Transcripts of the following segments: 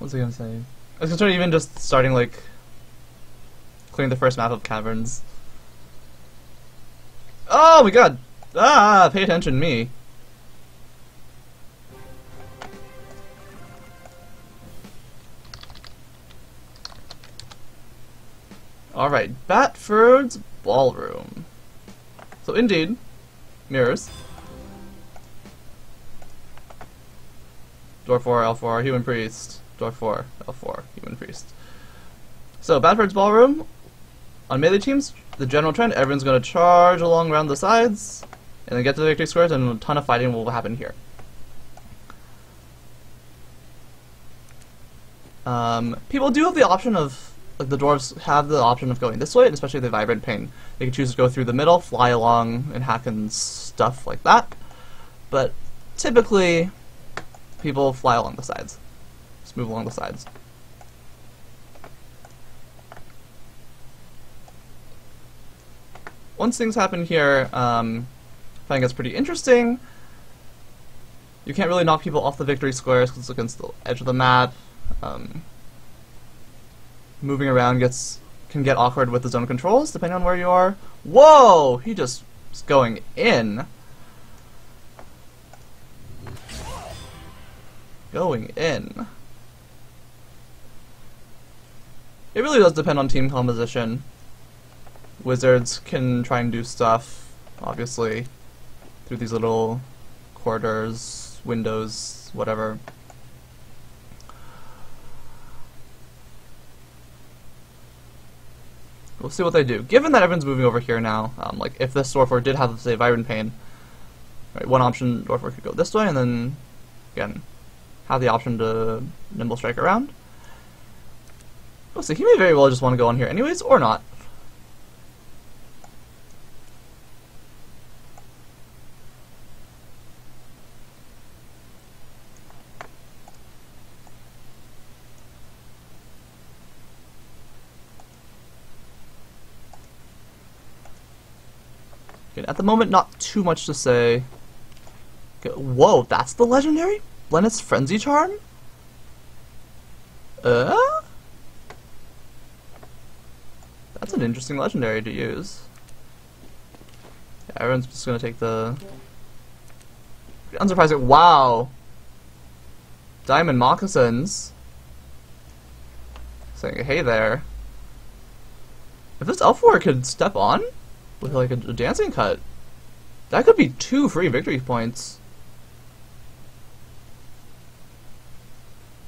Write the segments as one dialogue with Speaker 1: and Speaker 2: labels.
Speaker 1: was I gonna say? I was considering even just starting, like, clearing the first map of caverns. Oh my god! Ah, pay attention, me. Alright, Batford's Ballroom. So indeed, mirrors. Door 4, L4, Human Priest. Door 4, L4, Human Priest. So, Batford's Ballroom. On melee teams, the general trend, everyone's going to charge along around the sides, and then get to the victory squares, and a ton of fighting will happen here. People do have the option of, like, the dwarves have the option of going this way, and especially the Vibrant Pain. They can choose to go through the middle, fly along, and hack and stuff like that. But typically, people fly along the sides. Just move along the sides. Once things happen here, fighting gets pretty interesting. You can't really knock people off the victory squares because it's against the edge of the map. Moving around can get awkward with the zone controls, depending on where you are. Whoa! He just is going in. Going in. It really does depend on team composition. Wizards can try and do stuff, obviously, through these little corridors, windows, whatever. We'll see what they do. Given that everyone's moving over here now, like if this Dwarf did have, say, Vibrant Pain, right, one option, Dwarf could go this way, and then, again, have the option to Nimble Strike around. We'll see. He may very well just want to go on here anyways, or not. At the moment, not too much to say. Okay, whoa, that's the legendary? Blennet's Frenzy Charm? That's an interesting legendary to use. Yeah, everyone's just gonna take the... Unsurprising. Wow! Diamond Moccasins. Saying, hey there. If this L4 could step on with like a dancing cut, that could be 2 free victory points.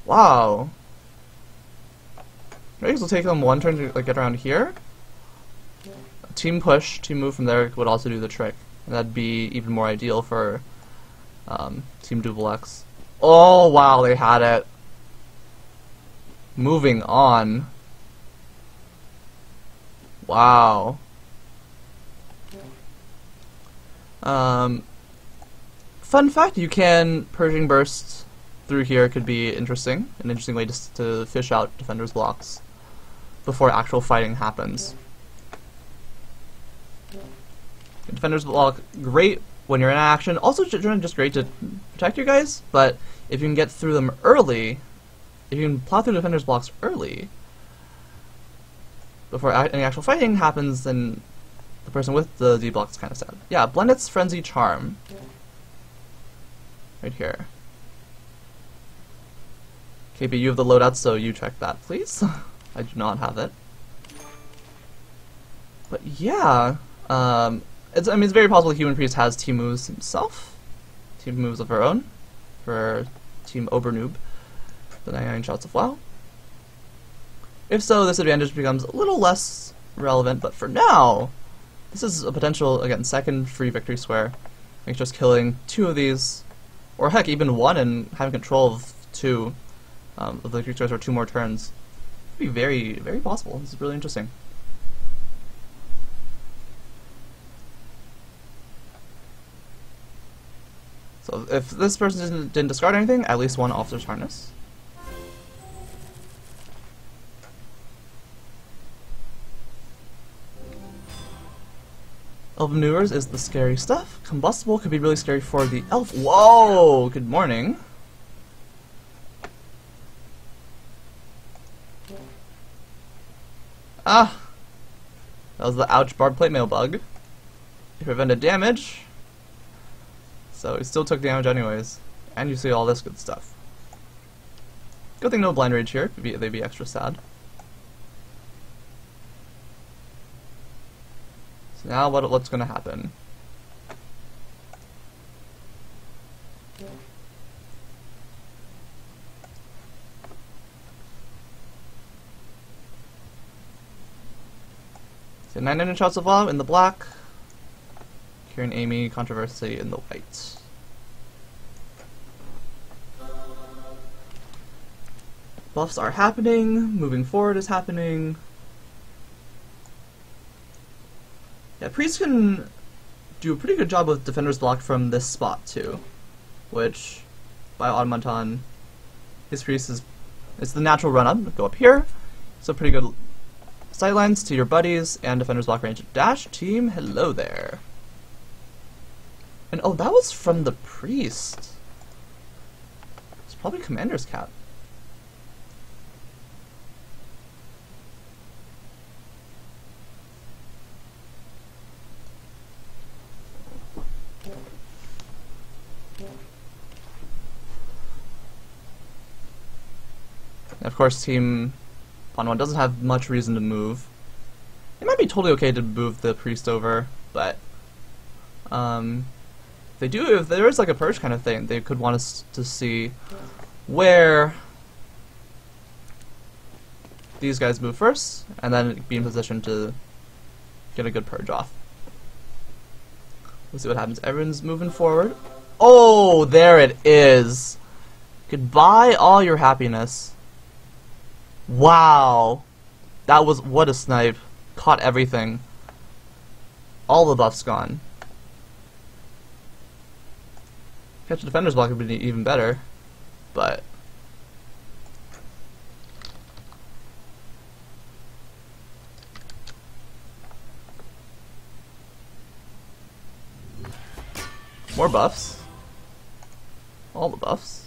Speaker 1: Wow. Maybe we'll take them one turn to like get around here. Team push, team move from there would also do the trick. And that'd be even more ideal for Team Double X. Oh wow, they had it. Moving on. Wow. Fun fact, you can Purging Burst through here. Could be interesting. An interesting way to fish out defenders' blocks before actual fighting happens. Defenders' block, great when you're in action. Also just great to protect your guys, but if you can get through them early, if you can plow through defenders' blocks early, before any actual fighting happens, then the person with the D block is kind of sad. Yeah, Blennet's Frenzy Charm. Right here. KB, you have the loadout, so you check that, please. I do not have it. But yeah, it's very possible Human Priest has team moves himself. Team moves of her own. For Team Obernoob. The 99 shots of WoW. If so, this advantage becomes a little less relevant, but for now, this is a potential, again, second free victory square. I think just killing 2 of these, or heck, even 1 and having control of 2 of the victory squares for 2 more turns would be very, very possible. This is really interesting. So if this person didn't discard anything, at least 1 Officer's Harness. Elvenewers is the scary stuff. Combustible could be really scary for the elf. Whoa! Good morning. Ah! That was the ouch barbed plate mail bug. It prevented damage. So he still took damage anyways. And you see all this good stuff. Good thing no blind rage here. They'd be extra sad. So now what's gonna happen? So 900 shots of love in the black. Kieran Amy controversy in the white. Buffs are happening, moving forward is happening. Yeah, Priest can do a pretty good job with Defender's Block from this spot too, which, by Automaton, his Priest it's the natural run-up, go up here, so pretty good sightlines to your buddies, and Defender's Block range dash. Team, hello there. And oh, that was from the Priest. It's probably Commander's Cap. And of course, Team Pawn 1 doesn't have much reason to move. It might be totally okay to move the Priest over, but they do, if there is like a purge kind of thing, they could want us to see where these guys move first, and then be in position to get a good purge off. We'll see what happens. Everyone's moving forward. Oh, there it is! Goodbye all your happiness. Wow! That was, what a snipe. Caught everything. All the buffs gone. Catch a Defender's Block would be even better, but more buffs. All the buffs.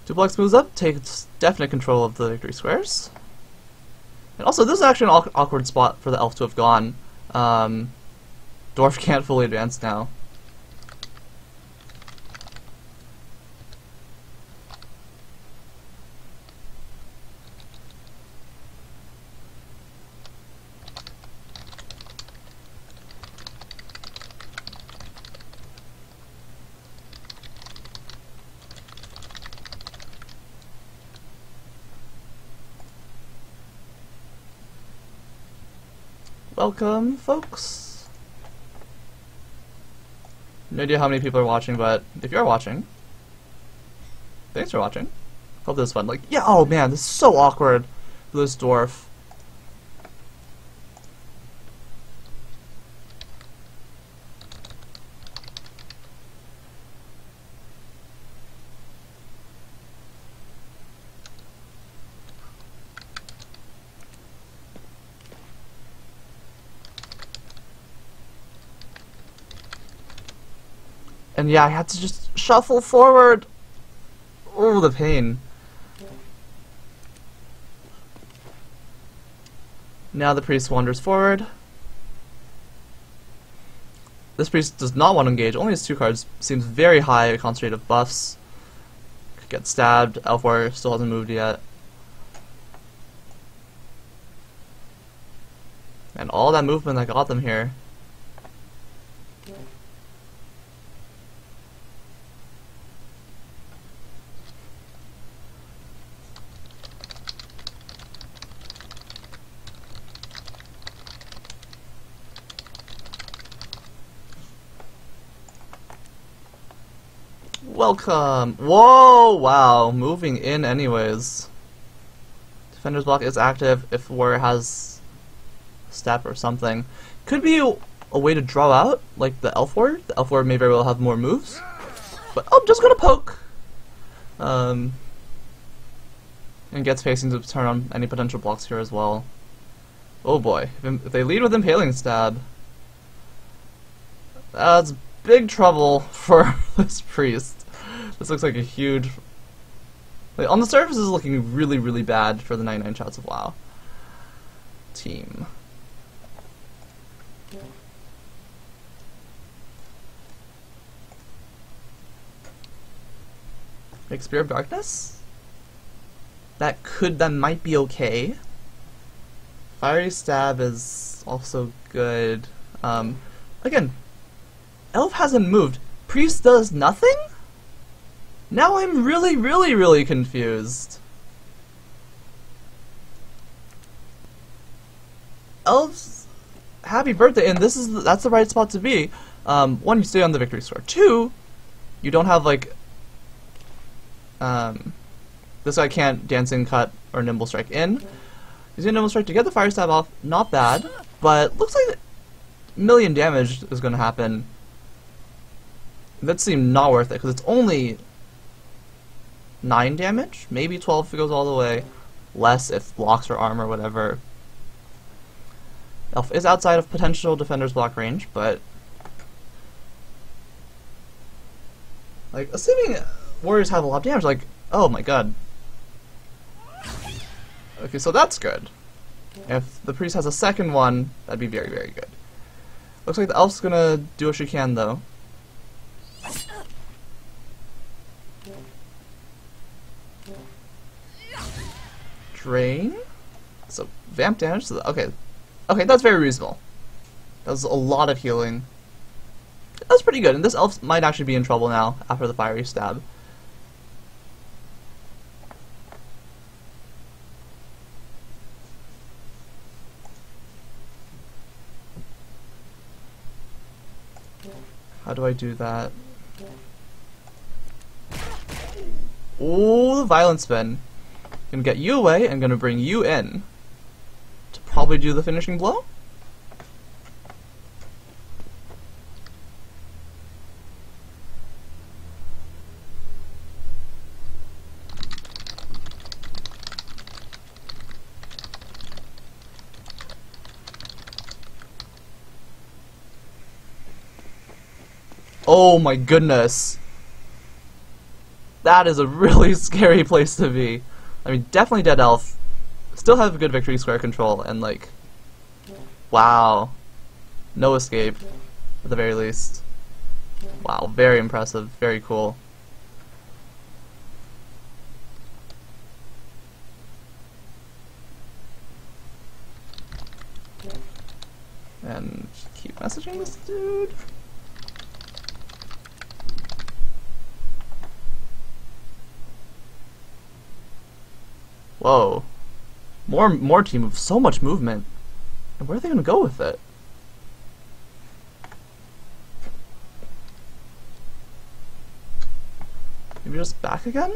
Speaker 1: Duplex moves up, takes definite control of the victory squares. And also, this is actually an awkward spot for the elf to have gone. Dwarf can't fully advance now. Welcome, folks. No idea how many people are watching, but if you're watching, thanks for watching. Hope this was fun. Like, yeah, oh man, this is so awkward for this dwarf. And yeah, I had to just shuffle forward. Oh, the pain. Now the priest wanders forward. This priest does not want to engage. Only has 2 cards. Seems very high concentrate of buffs. Could get stabbed. Elf Warrior still hasn't moved yet. And all that movement that got them here. Welcome! Whoa! Wow, moving in anyways. Defender's Block is active if Warrior has step or something. Could be a way to draw out, like the Elf Warrior. The Elf Warrior may very well have more moves. But I'm just gonna poke! And gets facing to turn on any potential blocks here as well. Oh boy, if they lead with Impaling Stab, that's big trouble for this priest. This looks like a huge... Like, on the surface, this is looking really, really bad for the 99 Shots of WoW team. Like Spear of Darkness? That might be okay. Fiery Stab is also good. Again, Elf hasn't moved. Priest does nothing? Now I'm really, really, really confused. Elf's happy birthday, and that's the right spot to be. One, you stay on the victory score. Two, you don't have like this guy can't Dancing Cut or Nimble Strike in. He's gonna Nimble Strike to get the Fire Stab off. Not bad, but looks like a million damage is gonna happen. That seemed not worth it because it's only 9 damage, maybe 12 if it goes all the way. Less if blocks or armor, whatever. Elf is outside of potential defender's block range, but like assuming warriors have a lot of damage, like, oh my god. Okay, so that's good. If the priest has a second one, that'd be very, very good. Looks like the elf's gonna do what she can, though. Drain? So, vamp damage? So okay, that's very reasonable. That was a lot of healing. That was pretty good, and this elf might actually be in trouble now after the fiery stab. How do I do that? Ooh, the violent spin. Gonna get you away and gonna bring you in to probably do the finishing blow. Oh my goodness. That is a really scary place to be. I mean, definitely dead elf. Still have good victory square control, and like, wow. No escape, at the very least. Wow, very impressive, very cool. And keep messaging this dude. Whoa. More team moves, so much movement. And where are they gonna go with it? Maybe just back again?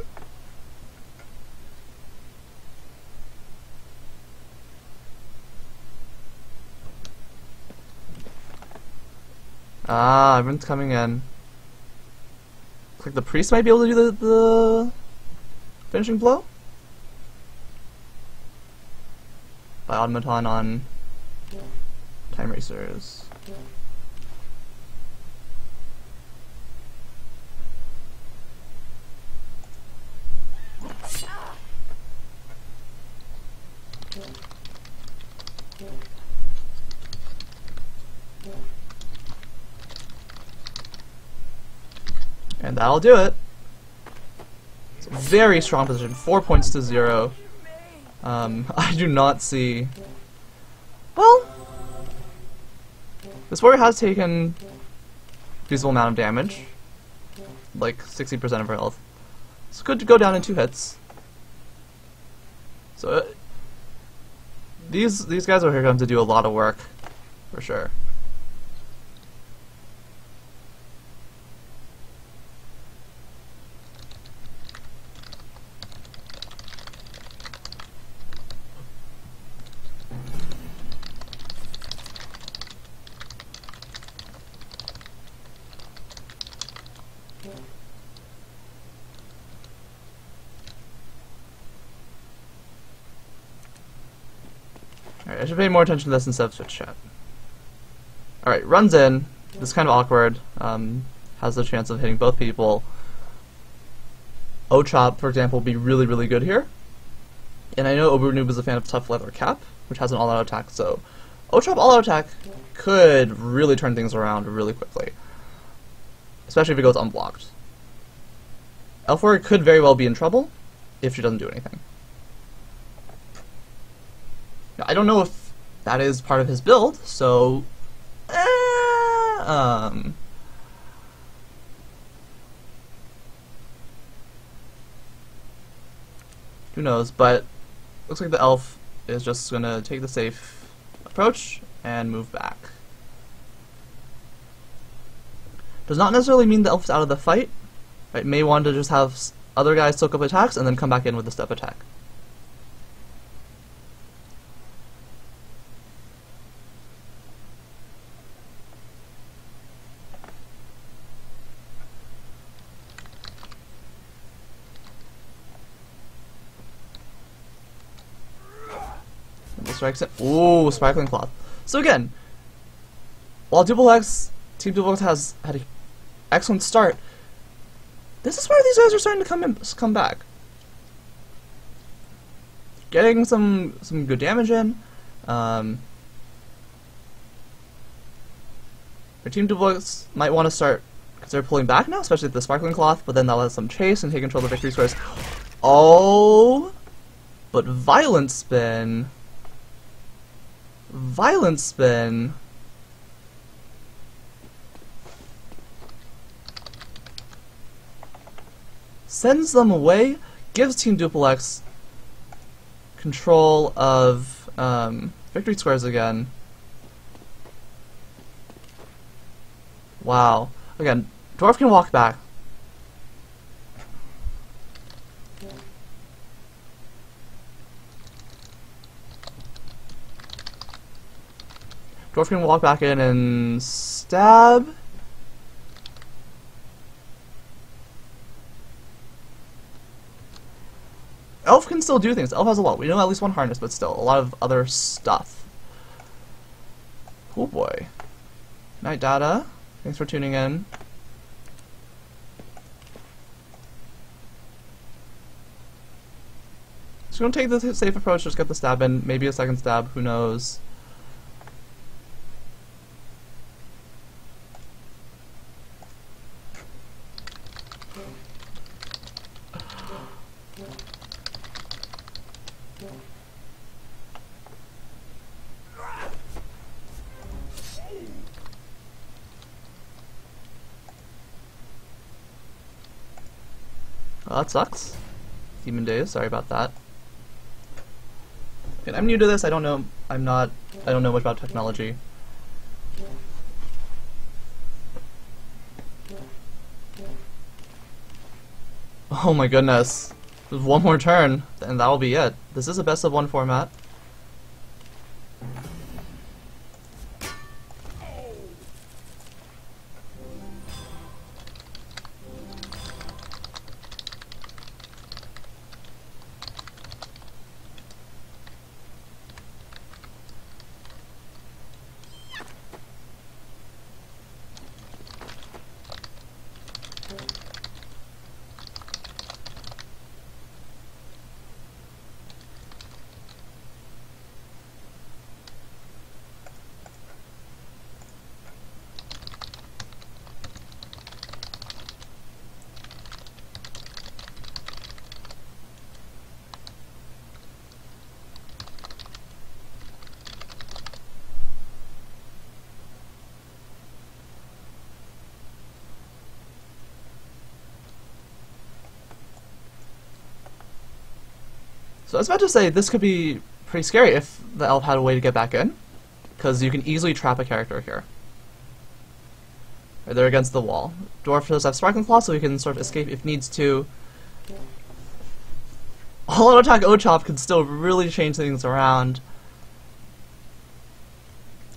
Speaker 1: Ah, everyone's coming in. Looks like the priest might be able to do the finishing blow? By automaton on time racers. And that'll do it. It's a very strong position, 4 points to 0. I do not see... Well, this warrior has taken a reasonable amount of damage, like 60% of her health. It's good to go down in 2 hits. So these guys over here going to do a lot of work, for sure. I should pay more attention to this instead of Switch chat. Alright, runs in. This is kind of awkward. Has the chance of hitting both people. O-Chop, for example, would be really, really good here. And I know Obernoob is a fan of Tough Leather Cap, which has an all-out attack, so O-Chop all-out attack could really turn things around really quickly. Especially if it goes unblocked. Elf Warrior could very well be in trouble if she doesn't do anything. Now, I don't know if that is part of his build, so who knows, but looks like the elf is just gonna take the safe approach and move back. Does not necessarily mean the elf is out of the fight. Right? May want to just have other guys soak up attacks and then come back in with a step attack. Strikes it. Ooh, Sparkling Cloth. So again, while Team Duplex has had an excellent start, this is where these guys are starting to come back. Getting some good damage in. Their Team Duplex might want to start, because they're pulling back now, especially with the Sparkling Cloth, but then they'll let them chase and take control of the victory squares. Oh, but Violent Spin sends them away, gives Team Duplex control of victory squares again. Wow. Again, Dwarf can walk back. Dwarf can walk back in and stab. Elf can still do things. Elf has a lot. We know at least one harness, but still, a lot of other stuff. Oh boy. Night Data. Thanks for tuning in. Just gonna take the safe approach, just get the stab in. Maybe a second stab, who knows. Well, that sucks. Demon Days, sorry about that. And I'm new to this, I don't know much about technology. Oh my goodness. There's one more turn, and that'll be it. This is a best of one format. So I was about to say, this could be pretty scary if the elf had a way to get back in, because you can easily trap a character here. They're against the wall. Dwarf does have Sparkling Claw, so he can sort of escape if needs to. All-out attack O-Chop could still really change things around.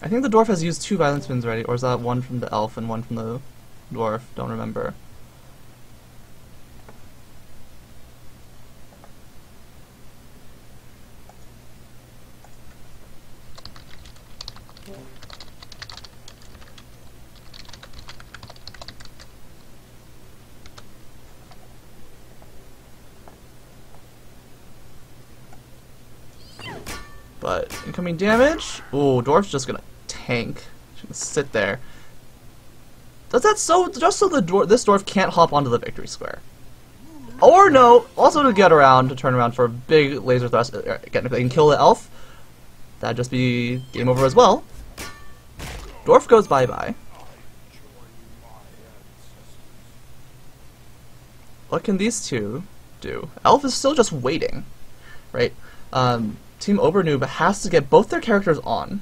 Speaker 1: I think the dwarf has used 2 violent spins already, or is that one from the elf and one from the dwarf? Don't remember. But incoming damage. Ooh, Dwarf's just gonna tank. She's gonna sit there. Does that just so this dwarf can't hop onto the victory square? Or no, also to get around, to turn around for a big laser thrust. Again, if they can kill the elf, that'd just be game over as well. Dwarf goes bye-bye. What can these two do? Elf is still just waiting, right? Team Obernoob has to get both their characters on.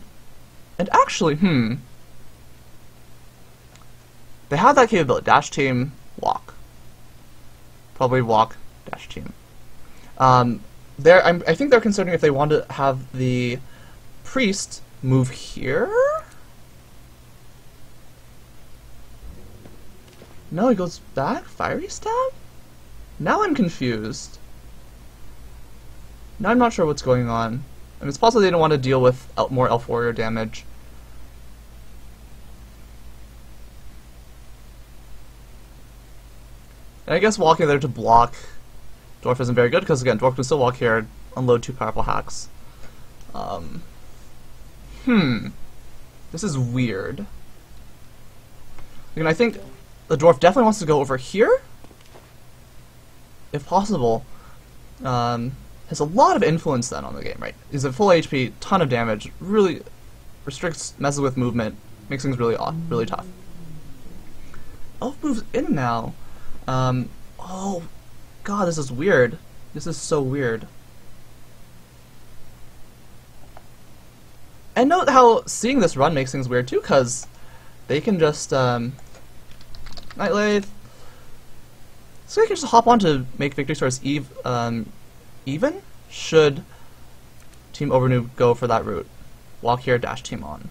Speaker 1: And actually, they have that capability. Dash team, walk. Probably walk, dash team. I think they're considering if they want to have the priest move here? No, he goes back? Fiery stab? Now I'm confused. Now I'm not sure what's going on. I mean, it's possible they don't want to deal with more elf warrior damage. And I guess walking there to block Dwarf isn't very good, because again, Dwarf can still walk here and unload 2 powerful hacks. This is weird. Again, I think the Dwarf definitely wants to go over here, if possible. Has a lot of influence then on the game, right? He's at full HP, ton of damage, really restricts, messes with movement, makes things really tough. Elf moves in now. Oh, God, this is weird. This is so weird. And note how seeing this run makes things weird too, because they can just, Nightlathe. So they can just hop on to make victory scores even? Should Team Obernoob go for that route. Walk here, dash team on.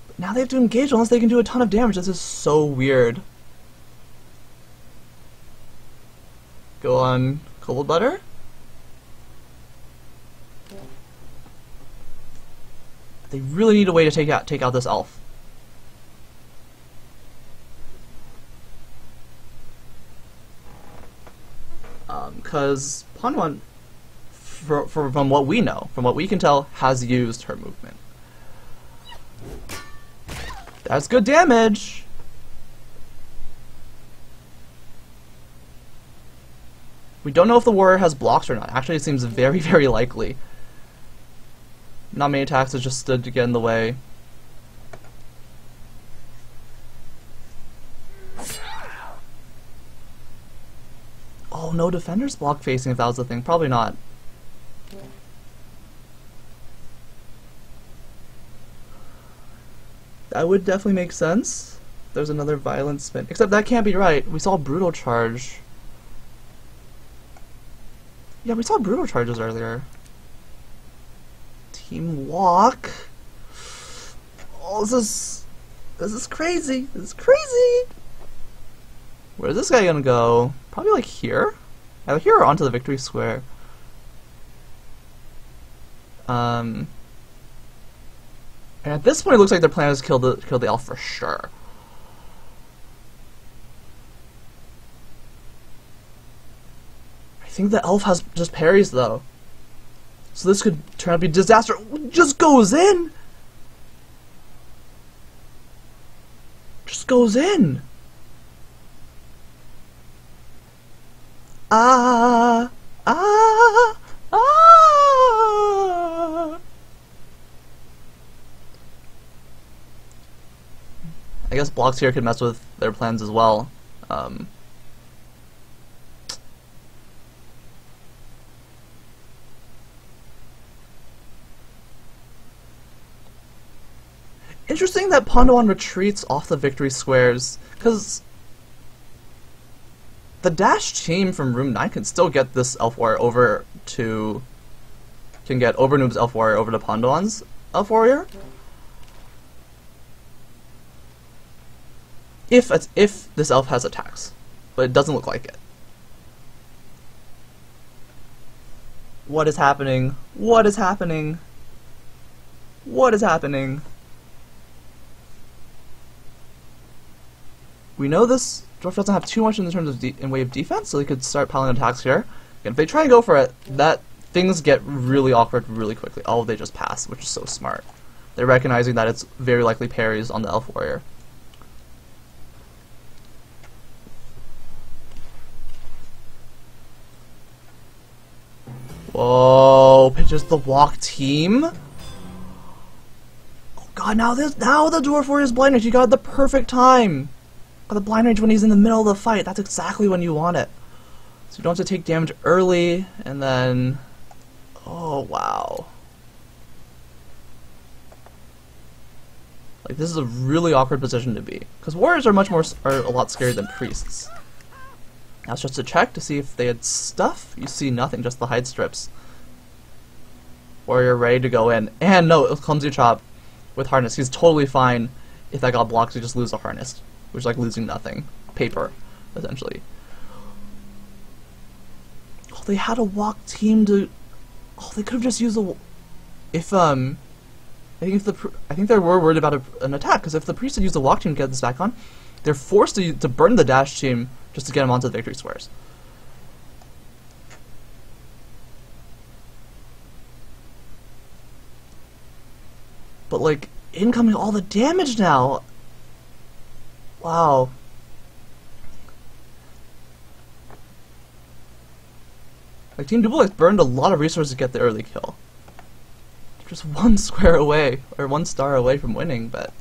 Speaker 1: But now they have to engage unless they can do a ton of damage. This is so weird. Go on cold butter. They really need a way to take out this elf. Because Panwan, from what we know, from what we can tell, has used her movement. That's good damage! We don't know if the warrior has blocks or not. Actually, it seems very, very likely. Not many attacks, it just stood to get in the way. Oh, no defenders block facing if that was the thing. Probably not. That would definitely make sense. There's another violent spin. Except that can't be right. We saw brutal charge. Yeah, we saw brutal charges earlier. Team walk. Oh, this is crazy. This is crazy. Where's this guy gonna go? Probably like here? Either here or onto the victory square. And at this point it looks like their plan is kill the elf for sure. I think the elf has just parries though. So this could turn out to be disaster. Just goes in! Just goes in! I guess blocks here could mess with their plans as well. Interesting that Pandawan retreats off the victory squares, because the dash team from room 9 can still get this elf warrior over to... can get Obernoob's elf warrior over to Pandawan's elf warrior. If this elf has attacks, but it doesn't look like it. What is happening? What is happening? What is happening? We know this dwarf doesn't have too much in terms of in way of defense, so they could start piling attacks here. And if they try and go for it, things get really awkward really quickly. Oh, they just pass, which is so smart. They're recognizing that it's very likely parries on the elf warrior. Whoa, pitches the walk team. Oh god, now the dwarf warrior's blind range. You got the perfect time. Got the blind range when he's in the middle of the fight. That's exactly when you want it. So you don't have to take damage early, and then oh wow. Like, this is a really awkward position to be, because warriors are a lot scarier than priests. Now it's just a check to see if they had stuff. You see nothing, just the hide strips. Warrior ready to go in, and no, it clumsy chop with harness. He's totally fine if that got blocked. You just lose a harness, which is like losing nothing, paper, essentially. Oh, they had a walk team to. Oh, they could have just used a. I think they were worried about an attack, because if the priest had used the walk team to get this back on, they're forced to burn the dash team just to get him onto the victory squares. But like, incoming all the damage now. Wow. Like, Team Duplex burned a lot of resources to get the early kill. Just one square away, or 1 star away from winning, but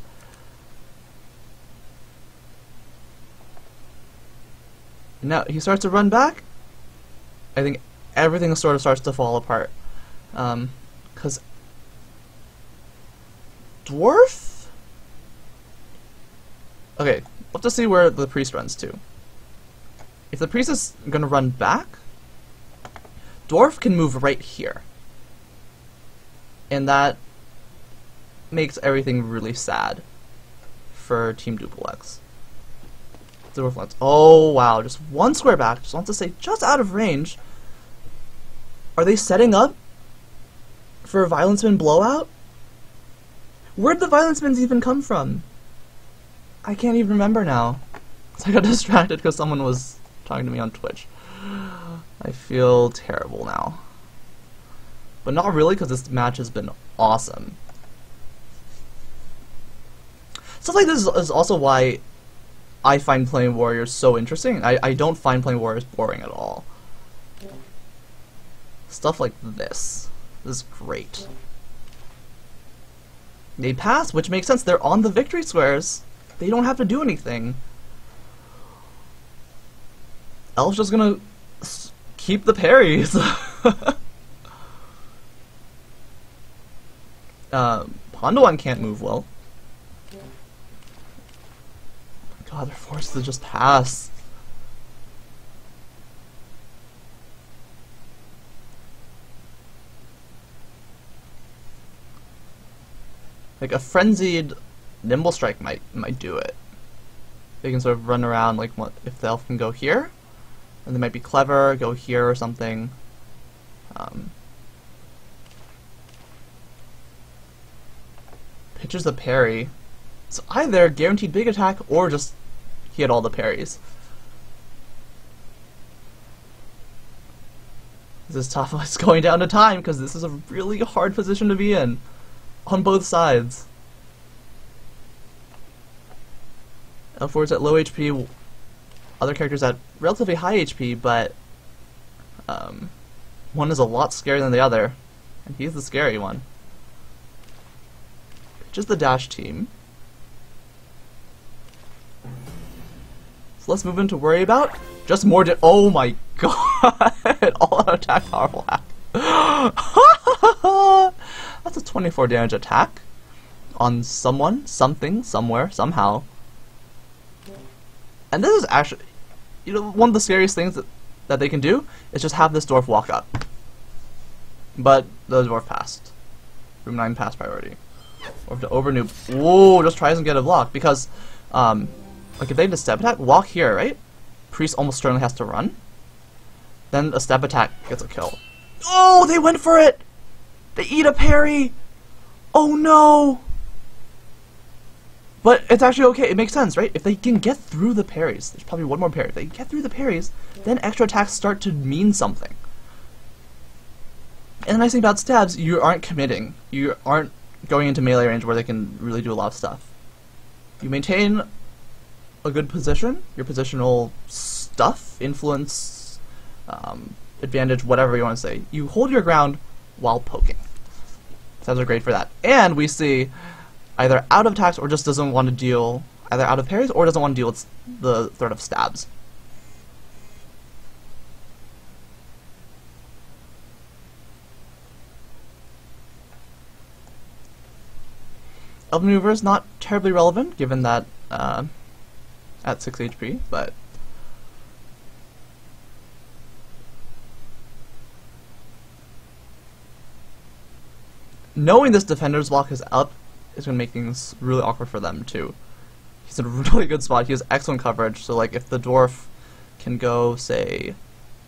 Speaker 1: now he starts to run back. I think everything sort of starts to fall apart, because dwarf. Okay, we'll have to see where the priest runs to. If the priest is gonna run back, dwarf can move right here. And that makes everything really sad for Team Duplex. Oh wow, just 1 square back, just wants to say just out of range. Are they setting up for a Violent Spin blowout? Where'd the Violent Spins even come from? I can't even remember now. I got distracted because someone was talking to me on Twitch. I feel terrible now. But not really, because this match has been awesome. Stuff like this is also why I find playing warriors so interesting. I don't find playing warriors boring at all. Stuff like this is great. They pass, which makes sense. They're on the victory squares. They don't have to do anything. Elf's just gonna keep the parries. Hondoan can't move well. God, they're forced to just pass. Like, a frenzied Nimble Strike might do it. They can sort of run around, like, what if the elf can go here, and they might be clever, go here or something. Pitches the parry. So either guaranteed big attack or just he had all the parries. This is tough. It's going down to time because this is a really hard position to be in on both sides. Elford's at low HP, other characters at relatively high HP, but one is a lot scarier than the other, and he's the scary one. Just the dash team. So let's move into worry about just more. Oh my god! All out attack, powerful hack. That's a 24 damage attack on someone, something, somewhere, somehow. And this is actually, you know, one of the scariest things that they can do is just have this dwarf walk up. But the dwarf passed. Room 9 pass priority. Or to overnoob. Whoa, just tries and get a block because, like if they did a step attack, walk here, right? Priest almost certainly has to run. Then a step attack gets a kill. Oh, they went for it! They eat a parry! Oh no! But it's actually okay. It makes sense, right? If they can get through the parries, there's probably one more parry. If they get through the parries, then extra attacks start to mean something. And the nice thing about stabs, you aren't committing. You aren't going into melee range where they can really do a lot of stuff. You maintain a good position, your positional stuff, influence, advantage, whatever you want to say. You hold your ground while poking. Stabs are great for that. And we see either out of attacks or just doesn't want to deal, either out of parries or doesn't want to deal with the threat of stabs. Elven Maneuver is not terribly relevant, given that at 6 HP, but knowing this defender's block is up is going to make things really awkward for them, too. He's in a really good spot. He has excellent coverage, so like if the dwarf can go, say,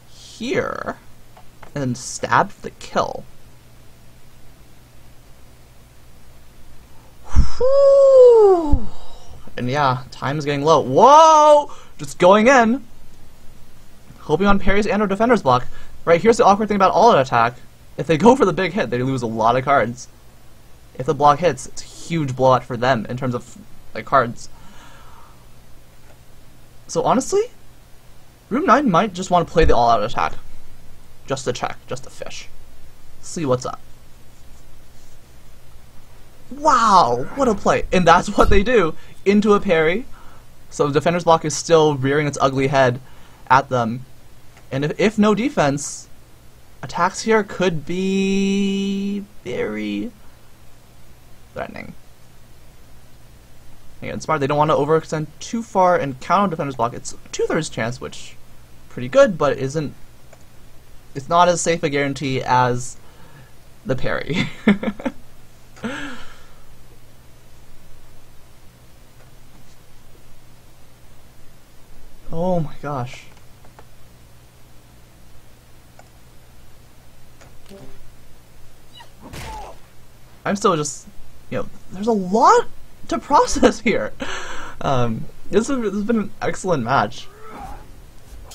Speaker 1: here, and then stab for the kill. Whew. And yeah, time is getting low. Whoa! Just going in. Hoping on parries and or defender's block. Right, here's the awkward thing about all-out attack. If they go for the big hit, they lose a lot of cards. If the block hits, it's a huge blowout for them in terms of like cards. So honestly, Room 9 might just want to play the all-out attack. Just to check, just to fish. See what's up. Wow, what a play. And that's what they do. Into a parry. So the defender's block is still rearing its ugly head at them. And if no defense, attacks here could be very threatening. Again, smart, they don't want to overextend too far and count on defender's block. It's 2/3 chance, which pretty good, but it's not as safe a guarantee as the parry. Oh my gosh. I'm still just, there's a lot to process here. This has been an excellent match.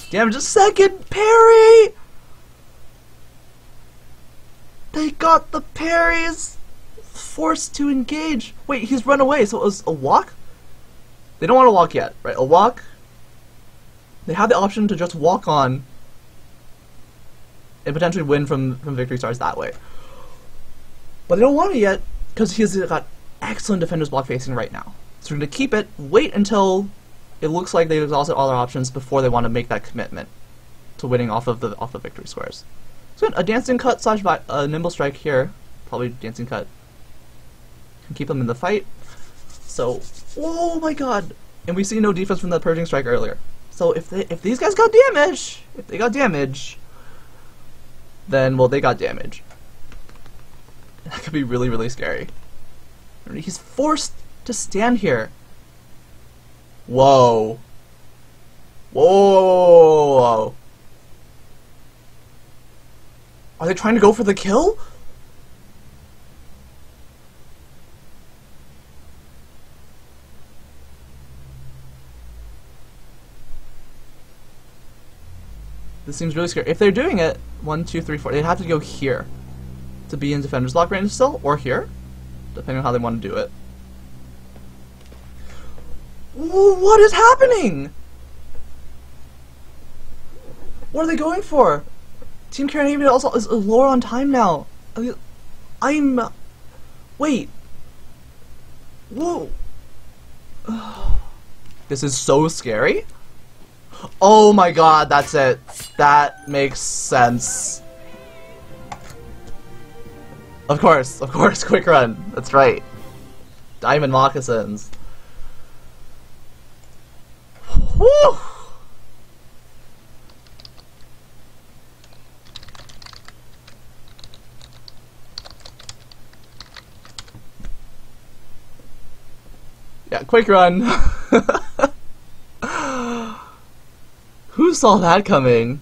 Speaker 1: Damn, just second parry! They got the parries! Forced to engage. Wait, he's run away, so it was a walk? They don't want to walk yet, right? A walk. They have the option to just walk on and potentially win from victory stars that way. But they don't want it yet because he's got excellent defender's block facing right now. So they're going to keep it, wait until it looks like they've exhausted all their options before they want to make that commitment to winning off of the victory squares. So a dancing cut slash nimble strike here, probably dancing cut, can keep them in the fight. So, oh my god! And we see no defense from the purging strike earlier. So if these guys got damage, then well they got damage. That could be really, really scary. He's forced to stand here. Whoa. Whoa. Are they trying to go for the kill? This seems really scary. If they're doing it, 1, 2, 3, 4, they'd have to go here to be in defender's lock range still, or here, depending on how they want to do it. What is happening? What are they going for? Team Cardhuntria also is lower on time now. Wait. Whoa. This is so scary. Oh my god, that's it. That makes sense. Of course, quick run. That's right. Diamond moccasins. Whew. Yeah, quick run. Who saw that coming?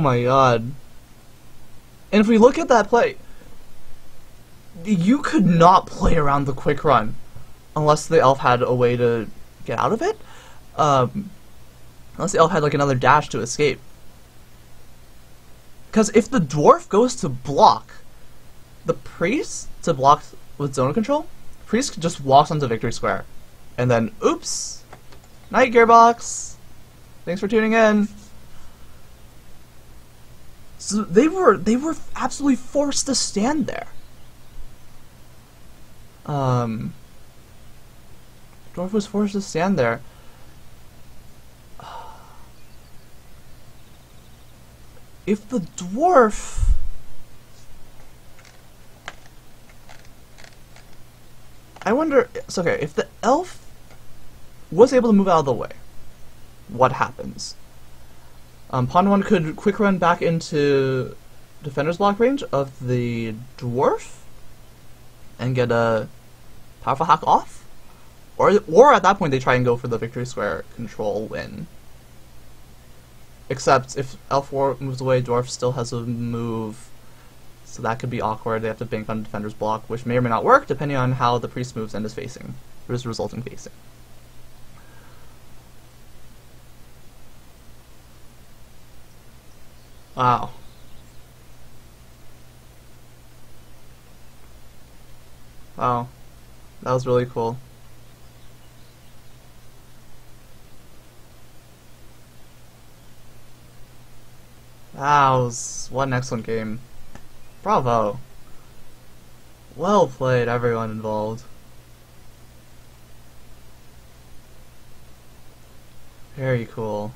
Speaker 1: my god. And if we look at that play, you could not play around the quick run unless the elf had a way to get out of it. Unless the elf had like another dash to escape. Because if the dwarf goes to block the priest to block with zone control, priest just walks onto victory square. And then, oops! Night, Gearbox! Thanks for tuning in. So they were absolutely forced to stand there. Dwarf was forced to stand there. If the dwarf... I wonder... It's okay, if the elf was able to move out of the way, what happens? Pawn 1 could quick run back into defender's block range of the dwarf and get a powerful hack off, or at that point they try and go for the victory square control win. Except if L4 moves away, dwarf still has a move, so that could be awkward. They have to bank on defender's block, which may or may not work depending on how the priest moves and is facing, or is resulting facing. Wow. Wow. That was really cool. What an excellent game. Bravo. Well played, everyone involved. Very cool.